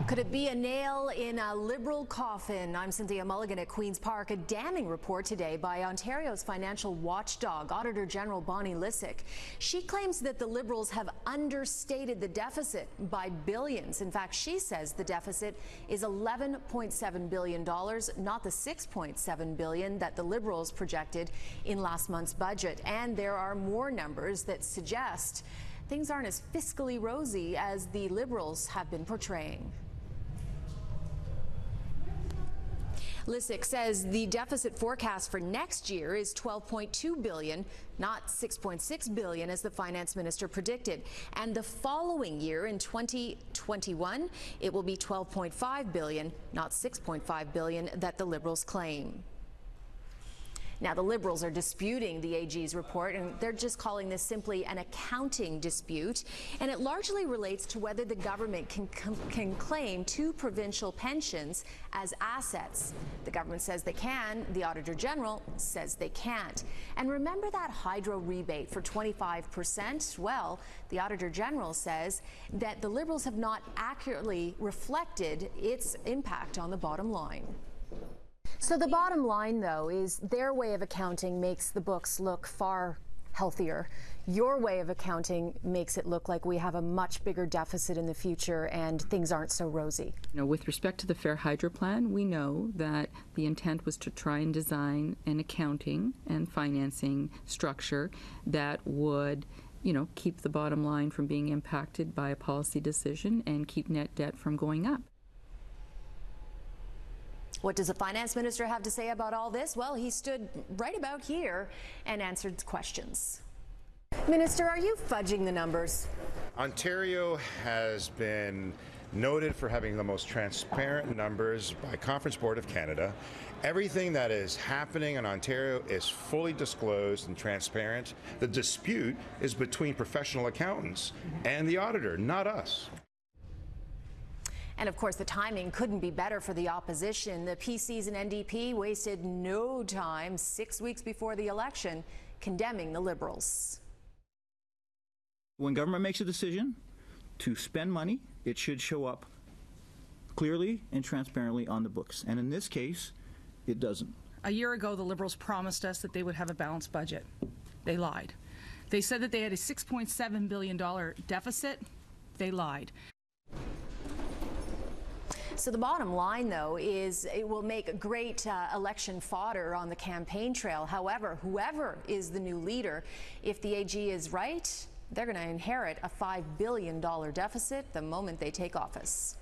Could it be a nail in a Liberal coffin? I'm Cynthia Mulligan at Queen's Park. A damning report today by Ontario's financial watchdog, Auditor General Bonnie Lysyk. She claims that the Liberals have understated the deficit by billions. In fact, she says the deficit is $11.7 billion, not the $6.7 billion that the Liberals projected in last month's budget. And there are more numbers that suggest things aren't as fiscally rosy as the Liberals have been portraying. Lysyk says the deficit forecast for next year is $12.2 billion, not $6.6 billion as the finance minister predicted. And the following year, in 2021, it will be $12.5 billion, not $6.5 billion that the Liberals claim. Now, the Liberals are disputing the AG's report, and they're just calling this simply an accounting dispute. And it largely relates to whether the government can claim two provincial pensions as assets. The government says they can. The Auditor General says they can't. And remember that hydro rebate for 25%? Well, the Auditor General says that the Liberals have not accurately reflected its impact on the bottom line. So the bottom line, though, is their way of accounting makes the books look far healthier. Your way of accounting makes it look like we have a much bigger deficit in the future and things aren't so rosy. You know, with respect to the Fair Hydro Plan, we know that the intent was to try and design an accounting and financing structure that would, you know, keep the bottom line from being impacted by a policy decision and keep net debt from going up. What does the finance minister have to say about all this? Well, he stood right about here and answered questions. Minister, are you fudging the numbers? Ontario has been noted for having the most transparent numbers by Conference Board of Canada. Everything that is happening in Ontario is fully disclosed and transparent. The dispute is between professional accountants and the auditor, not us. And of course, the timing couldn't be better for the opposition. The PCs and NDP wasted no time 6 weeks before the election condemning the Liberals. When government makes a decision to spend money, it should show up clearly and transparently on the books. And in this case, it doesn't. A year ago, the Liberals promised us that they would have a balanced budget. They lied. They said that they had a $6.7 billion deficit. They lied. So the bottom line, though, is it will make great election fodder on the campaign trail. However, whoever is the new leader, if the AG is right, they're going to inherit a $5 billion deficit the moment they take office.